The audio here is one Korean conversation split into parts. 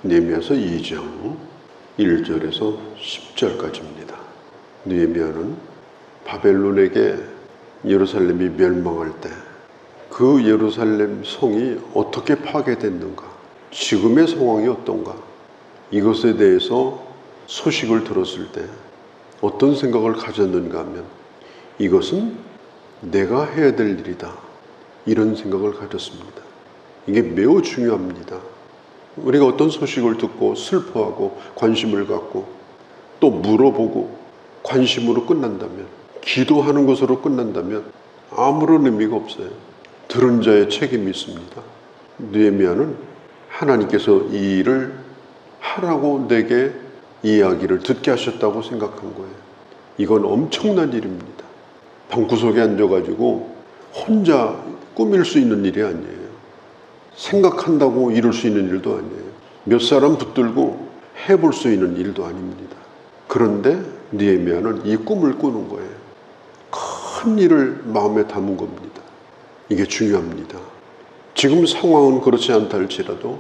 느헤미야서 2장 1절에서 10절까지입니다. 느헤미야는 바벨론에게 예루살렘이 멸망할 때 그 예루살렘 성이 어떻게 파괴됐는가, 지금의 상황이 어떤가, 이것에 대해서 소식을 들었을 때 어떤 생각을 가졌는가 하면 이것은 내가 해야 될 일이다, 이런 생각을 가졌습니다. 이게 매우 중요합니다. 우리가 어떤 소식을 듣고 슬퍼하고 관심을 갖고 또 물어보고 관심으로 끝난다면, 기도하는 것으로 끝난다면 아무런 의미가 없어요. 들은 자의 책임이 있습니다. 느헤미야는 하나님께서 이 일을 하라고 내게 이야기를 듣게 하셨다고 생각한 거예요. 이건 엄청난 일입니다. 방구석에 앉아가지고 혼자 꾸밀 수 있는 일이 아니에요. 생각한다고 이룰 수 있는 일도 아니에요. 몇 사람 붙들고 해볼 수 있는 일도 아닙니다. 그런데 느헤미야는 이 꿈을 꾸는 거예요. 큰 일을 마음에 담은 겁니다. 이게 중요합니다. 지금 상황은 그렇지 않다 할지라도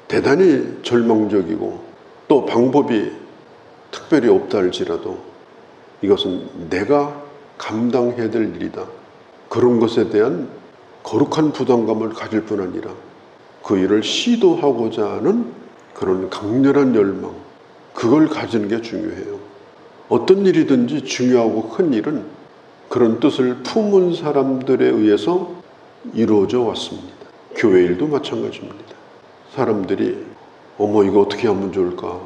대단히 절망적이고 또 방법이 특별히 없다 할지라도 이것은 내가 감당해야 될 일이다, 그런 것에 대한 거룩한 부담감을 가질 뿐 아니라 그 일을 시도하고자 하는 그런 강렬한 열망, 그걸 가지는 게 중요해요. 어떤 일이든지 중요하고 큰 일은 그런 뜻을 품은 사람들에 의해서 이루어져 왔습니다. 교회 일도 마찬가지입니다. 사람들이 이거 어떻게 하면 좋을까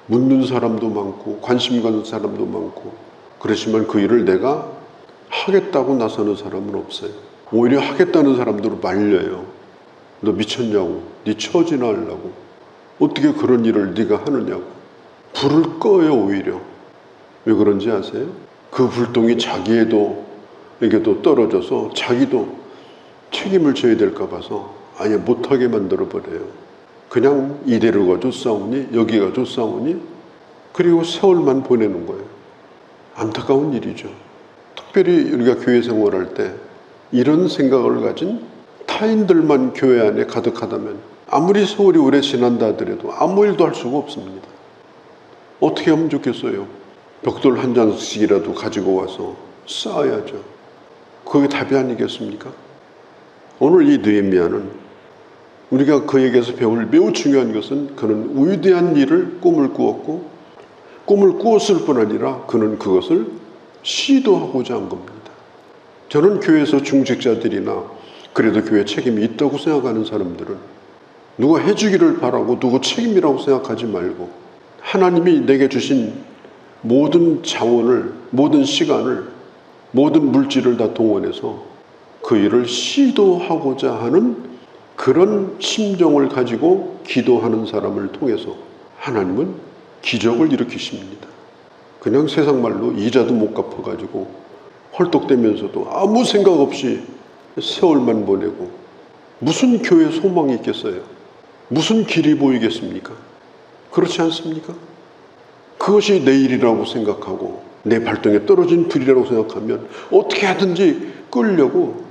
묻는 사람도 많고 관심 가는 사람도 많고, 그렇지만 그 일을 내가 하겠다고 나서는 사람은 없어요. 오히려 하겠다는 사람들을 말려요. 너 미쳤냐고, 네 처지나 하려고, 어떻게 그런 일을 네가 하느냐고 불을 꺼요. 오히려 왜 그런지 아세요? 그 불똥이 자기에게도 떨어져서 자기도 책임을 져야 될까 봐서 아예 못하게 만들어버려요. 그냥 이대로 가도 싸우니 여기 가도 싸우니, 그리고 세월만 보내는 거예요. 안타까운 일이죠. 특별히 우리가 교회 생활할 때 이런 생각을 가진 타인들만 교회 안에 가득하다면 아무리 세월이 오래 지난다 하더라도 아무 일도 할 수가 없습니다. 어떻게 하면 좋겠어요? 벽돌 한 장씩이라도 가지고 와서 쌓아야죠. 그게 답이 아니겠습니까? 오늘 이 느헤미야는 우리가 그에게서 배울 매우 중요한 것은, 그는 위대한 일을 꿈을 꾸었고 꿈을 꾸었을 뿐 아니라 그는 그것을 시도하고자 한 겁니다. 저는 교회에서 중직자들이나 그래도 교회 책임이 있다고 생각하는 사람들은 누가 해주기를 바라고 누구 책임이라고 생각하지 말고 하나님이 내게 주신 모든 자원을, 모든 시간을, 모든 물질을 다 동원해서 그 일을 시도하고자 하는 그런 심정을 가지고 기도하는 사람을 통해서 하나님은 기적을 일으키십니다. 그냥 세상 말로 이자도 못 갚아가지고 헐떡대면서도 아무 생각 없이 세월만 보내고 무슨 교회 소망이 있겠어요? 무슨 길이 보이겠습니까? 그렇지 않습니까? 그것이 내 일이라고 생각하고 내 발등에 떨어진 불이라고 생각하면 어떻게 하든지 끌려고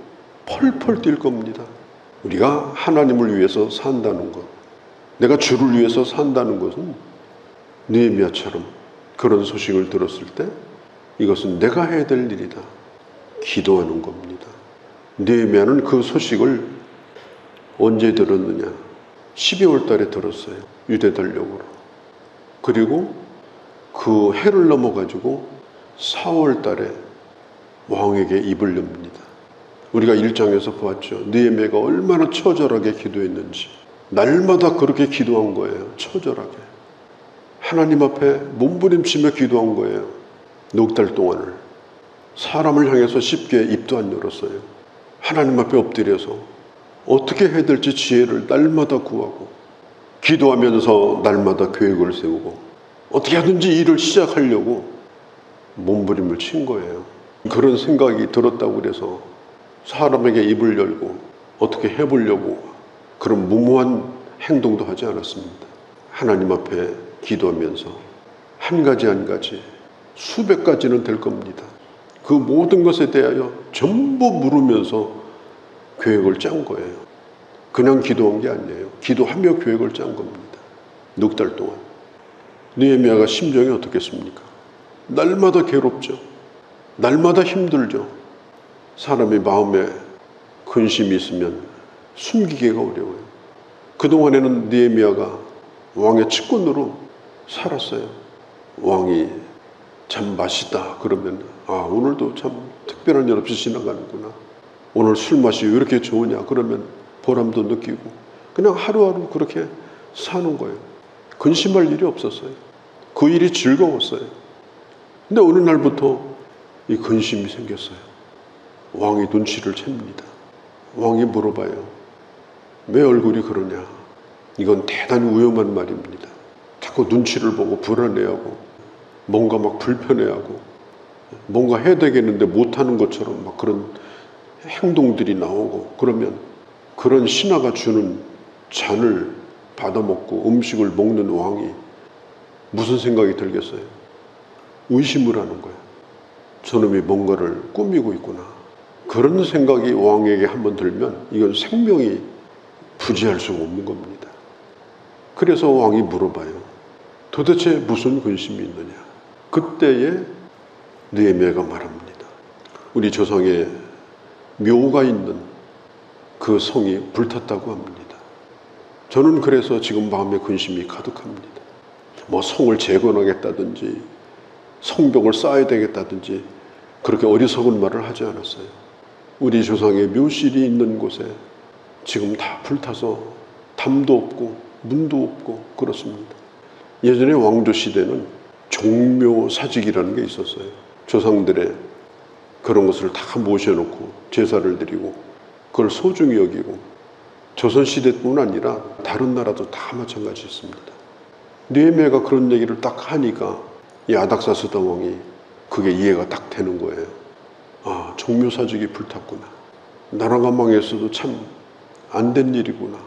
펄펄 뛸 겁니다. 우리가 하나님을 위해서 산다는 것, 내가 주를 위해서 산다는 것은 느헤미야처럼 그런 소식을 들었을 때 이것은 내가 해야 될 일이다, 기도하는 겁니다. 느헤미야는 그 소식을 언제 들었느냐? 12월 달에 들었어요. 유대 전력으로. 그리고 그 해를 넘어가지고 4월 달에 왕에게 입을 엽니다. 우리가 1장에서 보았죠. 느헤미야가 얼마나 처절하게 기도했는지. 날마다 그렇게 기도한 거예요. 처절하게. 하나님 앞에 몸부림치며 기도한 거예요. 넉 달 동안을. 사람을 향해서 쉽게 입도 안 열었어요. 하나님 앞에 엎드려서 어떻게 해야 될지 지혜를 날마다 구하고, 기도하면서 날마다 계획을 세우고, 어떻게 하든지 일을 시작하려고 몸부림을 친 거예요. 그런 생각이 들었다고 그래서 사람에게 입을 열고 어떻게 해보려고 그런 무모한 행동도 하지 않았습니다. 하나님 앞에 기도하면서 한 가지 한 가지, 수백 가지는 될 겁니다. 그 모든 것에 대하여 전부 물으면서 계획을 짠 거예요. 그냥 기도한 게 아니에요. 기도하며 계획을 짠 겁니다. 넉 달 동안. 느헤미야가 심정이 어떻겠습니까? 날마다 괴롭죠. 날마다 힘들죠. 사람이 마음에 근심이 있으면 숨기기가 어려워요. 그동안에는 느헤미야가 왕의 측근으로 살았어요. 왕이 참 맛있다 그러면 오늘도 참 특별한 일 없이 지나가는구나. 오늘 술 맛이 왜 이렇게 좋으냐 그러면 보람도 느끼고 그냥 하루하루 그렇게 사는 거예요. 근심할 일이 없었어요. 그 일이 즐거웠어요. 근데 어느 날부터 이 근심이 생겼어요. 왕이 눈치를 챕니다. 왕이 물어봐요. 왜 얼굴이 그러냐? 이건 대단히 위험한 말입니다. 자꾸 눈치를 보고 불안해하고 뭔가 막 불편해하고 뭔가 해야 되겠는데 못하는 것처럼 막 그런 행동들이 나오고 그러면 그런 신하가 주는 잔을 받아먹고 음식을 먹는 왕이 무슨 생각이 들겠어요? 의심을 하는 거예요. 저놈이 뭔가를 꾸미고 있구나. 그런 생각이 왕에게 한번 들면 이건 생명이 부지할 수가 없는 겁니다. 그래서 왕이 물어봐요. 도대체 무슨 근심이 있느냐? 그때에 느헤미야가 말합니다. 우리 조상에 묘가 있는 그 성이 불탔다고 합니다. 저는 그래서 지금 마음에 근심이 가득합니다. 뭐 성을 재건하겠다든지 성벽을 쌓아야 되겠다든지 그렇게 어리석은 말을 하지 않았어요. 우리 조상의 묘실이 있는 곳에 지금 다 불타서 담도 없고 문도 없고 그렇습니다. 예전에 왕조 시대는 종묘사직이라는 게 있었어요. 조상들의 그런 것을 다 모셔놓고 제사를 드리고 그걸 소중히 여기고 조선시대뿐 아니라 다른 나라도 다 마찬가지였습니다. 느헤미야가 그런 얘기를 딱 하니까 이 아닥사스다 왕이 그게 이해가 딱 되는 거예요. 종묘사직이 불탔구나. 나라가 망했어도 참 안 된 일이구나.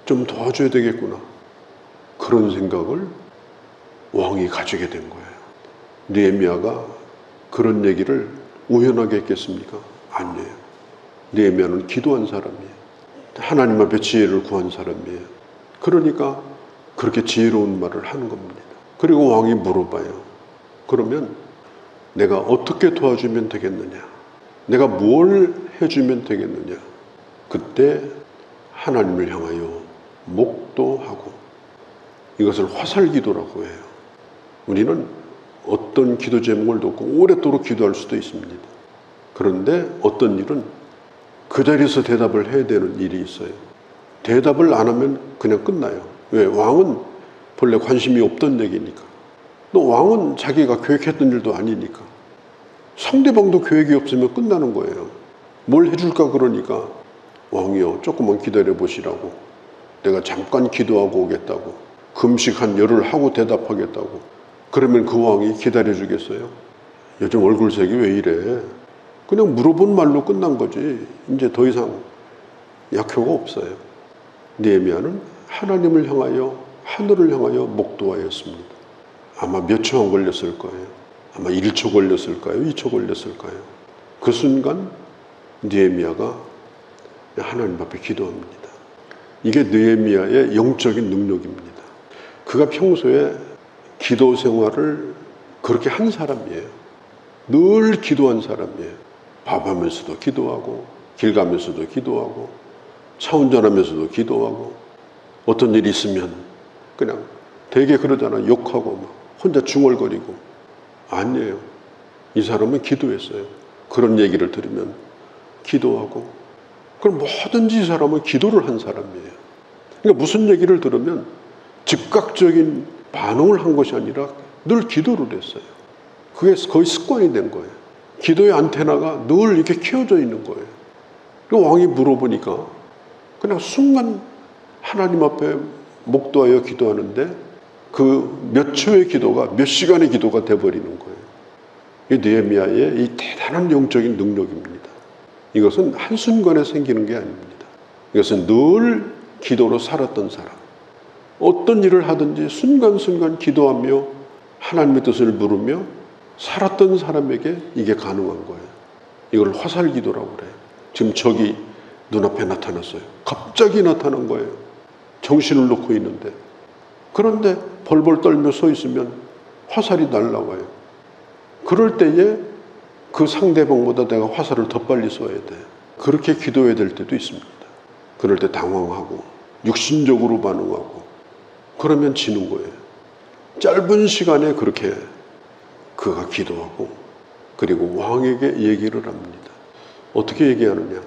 좀 도와줘야 되겠구나. 그런 생각을 왕이 가지게 된 거예요. 느헤미야가 그런 얘기를 우연하게 했겠습니까? 아니에요. 느헤미야는 기도한 사람이에요. 하나님 앞에 지혜를 구한 사람이에요. 그러니까 그렇게 지혜로운 말을 하는 겁니다. 그리고 왕이 물어봐요. 그러면 내가 어떻게 도와주면 되겠느냐? 내가 뭘 해주면 되겠느냐? 그때 하나님을 향하여 목도하고 이것을 화살기도라고 해요. 우리는 어떤 기도 제목을 놓고 오랫도록 기도할 수도 있습니다. 그런데 어떤 일은 그 자리에서 대답을 해야 되는 일이 있어요. 대답을 안 하면 그냥 끝나요. 왜? 왕은 본래 관심이 없던 얘기니까. 또 왕은 자기가 계획했던 일도 아니니까. 상대방도 계획이 없으면 끝나는 거예요. 뭘 해줄까 그러니까 왕이요 조금만 기다려 보시라고. 내가 잠깐 기도하고 오겠다고. 금식 한 열흘 하고 대답하겠다고. 그러면 그 왕이 기다려 주겠어요? 요즘 얼굴색이 왜 이래? 그냥 물어본 말로 끝난 거지. 이제 더 이상 약효가 없어요. 느헤미야는 하나님을 향하여 하늘을 향하여 목도하였습니다. 아마 몇 초 안 걸렸을 거예요. 아마 1초 걸렸을까요? 2초 걸렸을까요? 그 순간 느헤미야가 하나님 앞에 기도합니다. 이게 느헤미야의 영적인 능력입니다. 그가 평소에 기도 생활을 그렇게 한 사람이에요. 늘 기도한 사람이에요. 밥하면서도 기도하고 길 가면서도 기도하고 차 운전하면서도 기도하고 어떤 일이 있으면 그냥 되게 그러잖아. 욕하고 막 혼자 중얼거리고. 아니에요. 이 사람은 기도했어요. 그런 얘기를 들으면 기도하고. 그럼 뭐든지 이 사람은 기도를 한 사람이에요. 그러니까 무슨 얘기를 들으면 즉각적인 반응을 한 것이 아니라 늘 기도를 했어요. 그게 거의 습관이 된 거예요. 기도의 안테나가 늘 이렇게 켜져 있는 거예요. 그 왕이 물어보니까 그냥 순간 하나님 앞에 목도하여 기도하는데 그 몇 초의 기도가 몇 시간의 기도가 돼버리는 거예요. 이 느헤미야의 이 대단한 영적인 능력입니다. 이것은 한순간에 생기는 게 아닙니다. 이것은 늘 기도로 살았던 사람. 어떤 일을 하든지 순간순간 기도하며 하나님의 뜻을 물으며 살았던 사람에게 이게 가능한 거예요. 이걸 화살기도라고 그래요. 지금 적이 눈앞에 나타났어요. 갑자기 나타난 거예요. 정신을 놓고 있는데. 그런데 벌벌 떨며 서 있으면 화살이 날라와요. 그럴 때에 그 상대방보다 내가 화살을 더 빨리 쏘아야 돼. 그렇게 기도해야 될 때도 있습니다. 그럴 때 당황하고 육신적으로 반응하고 그러면 지는 거예요. 짧은 시간에 그렇게 그가 기도하고 그리고 왕에게 얘기를 합니다. 어떻게 얘기하느냐?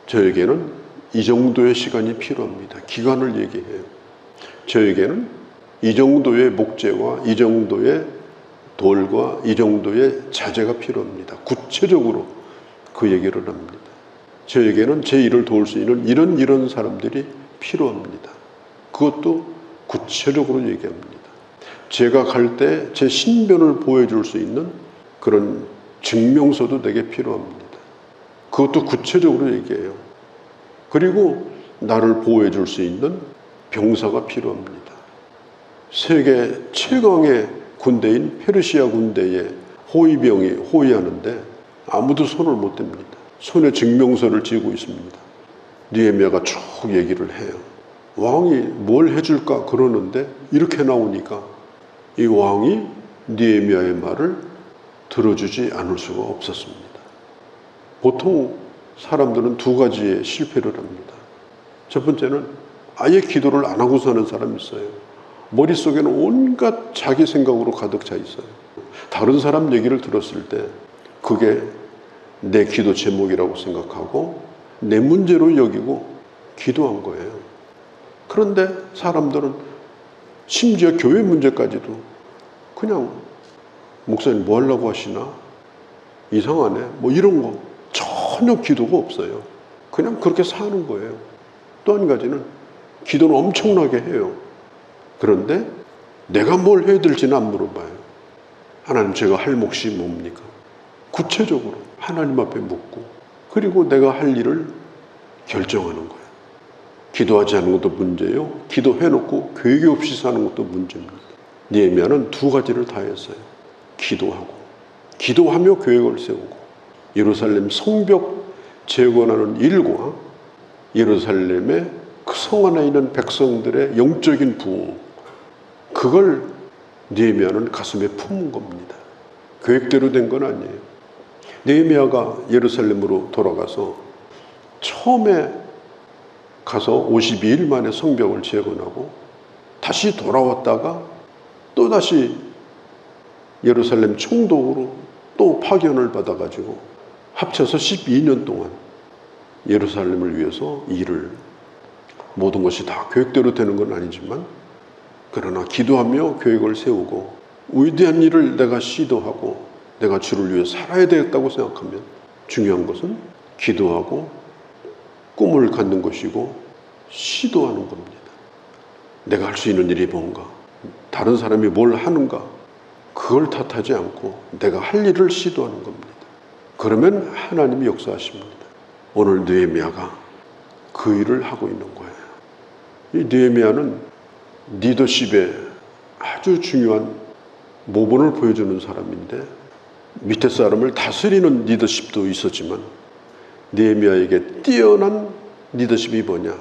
저에게는 이 정도의 시간이 필요합니다. 기간을 얘기해요. 저에게는 이 정도의 목재와 이 정도의 돌과 이 정도의 자재가 필요합니다. 구체적으로 그 얘기를 합니다. 저에게는 제 일을 도울 수 있는 이런 사람들이 필요합니다. 그것도 구체적으로 얘기합니다. 제가 갈 때 제 신변을 보여줄 수 있는 그런 증명서도 내게 필요합니다. 그것도 구체적으로 얘기해요. 그리고 나를 보호해 줄 수 있는 병사가 필요합니다. 세계 최강의 군대인 페르시아 군대의 호위병이 호위하는데 아무도 손을 못 댑니다. 손에 증명서를 쥐고 있습니다. 느헤미야가 쭉 얘기를 해요. 왕이 뭘 해줄까 그러는데 이렇게 나오니까 이 왕이 느헤미야의 말을 들어주지 않을 수가 없었습니다. 보통 사람들은 두 가지의 실패를 합니다. 첫 번째는 아예 기도를 안 하고 사는 사람이 있어요. 머릿속에는 온갖 자기 생각으로 가득 차 있어요. 다른 사람 얘기를 들었을 때 그게 내 기도 제목이라고 생각하고 내 문제로 여기고 기도한 거예요. 그런데 사람들은 심지어 교회 문제까지도 그냥 목사님 뭐 하려고 하시나? 이상하네. 뭐 이런 거 전혀 기도가 없어요. 그냥 그렇게 사는 거예요. 또 한 가지는 기도는 엄청나게 해요. 그런데 내가 뭘 해야 될지는 안 물어봐요. 하나님 제가 할 몫이 뭡니까? 구체적으로 하나님 앞에 묻고 그리고 내가 할 일을 결정하는 거예요. 기도하지 않는 것도 문제요. 기도해놓고 계획이 없이 사는 것도 문제입니다. 느헤미야는 두 가지를 다 했어요. 기도하고 기도하며 계획을 세우고 예루살렘 성벽 재건하는 일과 예루살렘의 그 성 안에 있는 백성들의 영적인 부흥 그걸 느헤미야는 가슴에 품은 겁니다. 계획대로 된 건 아니에요. 느헤미야가 예루살렘으로 돌아가서 처음에 가서 52일 만에 성벽을 재건하고 다시 돌아왔다가 또다시 예루살렘 총독으로 또 파견을 받아가지고 합쳐서 12년 동안 예루살렘을 위해서 일을 모든 것이 다 계획대로 되는 건 아니지만 그러나 기도하며 계획을 세우고 위대한 일을 내가 시도하고 내가 주를 위해 살아야 되겠다고 생각하면 중요한 것은 기도하고 꿈을 갖는 것이고 시도하는 겁니다. 내가 할 수 있는 일이 뭔가 다른 사람이 뭘 하는가 그걸 탓하지 않고 내가 할 일을 시도하는 겁니다. 그러면 하나님이 역사하십니다. 오늘 느헤미야가 그 일을 하고 있는 거예요. 이 느헤미야는 리더십에 아주 중요한 모본을 보여주는 사람인데 밑에 사람을 다스리는 리더십도 있었지만 느헤미야에게 뛰어난 리더십이 뭐냐?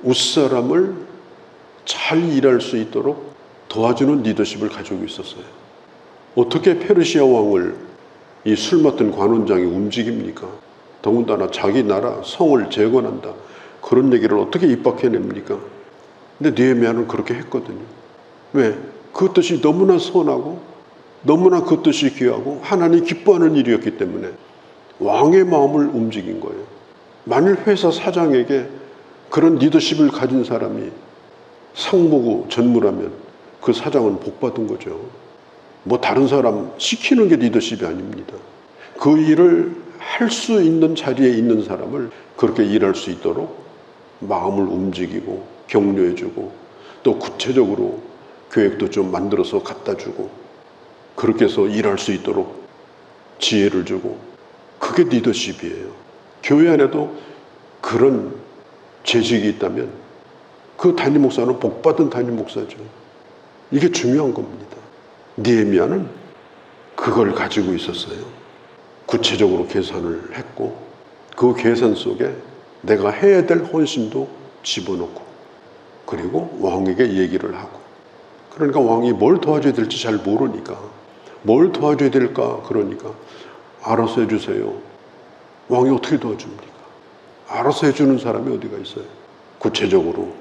윗사람을 잘 일할 수 있도록 도와주는 리더십을 가지고 있었어요. 어떻게 페르시아 왕을 이 술 맡은 관원장이 움직입니까? 더군다나 자기 나라 성을 재건한다. 그런 얘기를 어떻게 입박해냅니까? 근데 느헤미야는 그렇게 했거든요. 왜? 그 뜻이 너무나 선하고 너무나 그 뜻이 귀하고 하나님이 기뻐하는 일이었기 때문에 왕의 마음을 움직인 거예요. 만일 회사 사장에게 그런 리더십을 가진 사람이 상무고 전무라면 그 사장은 복받은 거죠. 뭐 다른 사람 시키는 게 리더십이 아닙니다. 그 일을 할 수 있는 자리에 있는 사람을 그렇게 일할 수 있도록 마음을 움직이고 격려해주고 또 구체적으로 계획도 좀 만들어서 갖다 주고 그렇게 해서 일할 수 있도록 지혜를 주고 그게 리더십이에요. 교회 안에도 그런 재직이 있다면 그 담임 목사는 복받은 담임 목사죠. 이게 중요한 겁니다. 느헤미야는 그걸 가지고 있었어요. 구체적으로 계산을 했고 그 계산 속에 내가 해야 될 헌신도 집어넣고 그리고 왕에게 얘기를 하고 그러니까 왕이 뭘 도와줘야 될지 잘 모르니까, 뭘 도와줘야 될까? 그러니까 알아서 해주세요. 왕이 어떻게 도와줍니까? 알아서 해주는 사람이 어디가 있어요? 구체적으로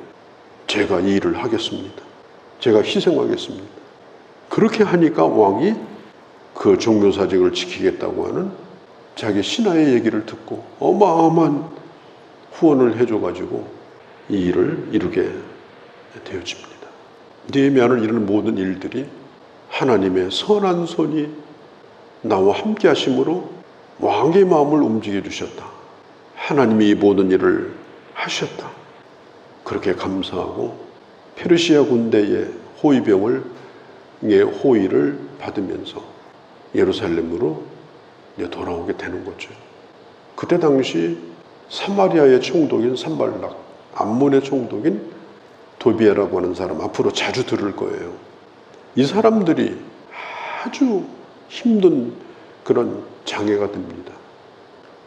제가 이 일을 하겠습니다. 제가 희생하겠습니다. 그렇게 하니까 왕이 그 종묘사직을 지키겠다고 하는 자기 신하의 얘기를 듣고 어마어마한 후원을 해줘가지고 이 일을 이루게 되어집니다. 느헤미야는 이런 모든 일들이 하나님의 선한 손이 나와 함께 하심으로 왕의 마음을 움직여 주셨다. 하나님이 이 모든 일을 하셨다. 그렇게 감사하고 페르시아 군대의 호위병의 호위를 받으면서 예루살렘으로 돌아오게 되는 거죠. 그때 당시 사마리아의 총독인 산발락, 암몬의 총독인 도비에라고 하는 사람, 앞으로 자주 들을 거예요. 이 사람들이 아주 힘든 그런 장애가 됩니다.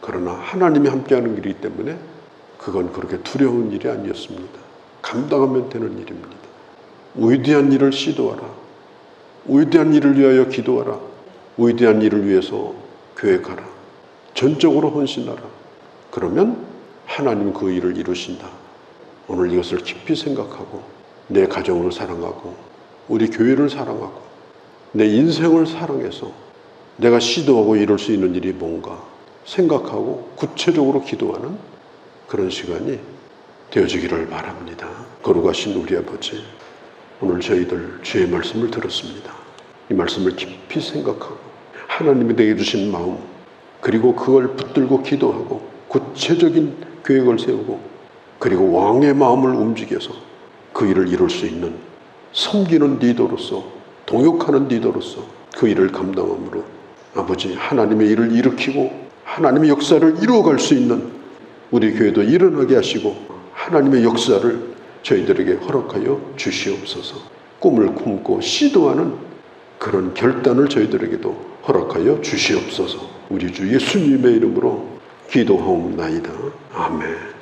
그러나 하나님이 함께하는 일이기 때문에 그건 그렇게 두려운 일이 아니었습니다. 감당하면 되는 일입니다. 위대한 일을 시도하라. 위대한 일을 위하여 기도하라. 위대한 일을 위해서 계획하라. 전적으로 헌신하라. 그러면 하나님 그 일을 이루신다. 오늘 이것을 깊이 생각하고 내 가정을 사랑하고 우리 교회를 사랑하고 내 인생을 사랑해서 내가 시도하고 이룰 수 있는 일이 뭔가 생각하고 구체적으로 기도하는 그런 시간이 되어지기를 바랍니다. 거룩하신 우리 아버지, 오늘 저희들 주의 말씀을 들었습니다. 이 말씀을 깊이 생각하고 하나님이 내게 주신 마음, 그리고 그걸 붙들고 기도하고 구체적인 계획을 세우고 그리고 왕의 마음을 움직여서 그 일을 이룰 수 있는 섬기는 리더로서, 동역하는 리더로서 그 일을 감당함으로 아버지, 하나님의 일을 일으키고 하나님의 역사를 이루어갈 수 있는 우리 교회도 일어나게 하시고 하나님의 역사를 저희들에게 허락하여 주시옵소서. 꿈을 꿈고 시도하는 그런 결단을 저희들에게도 허락하여 주시옵소서. 우리 주 예수님의 이름으로 기도하옵나이다. 아멘.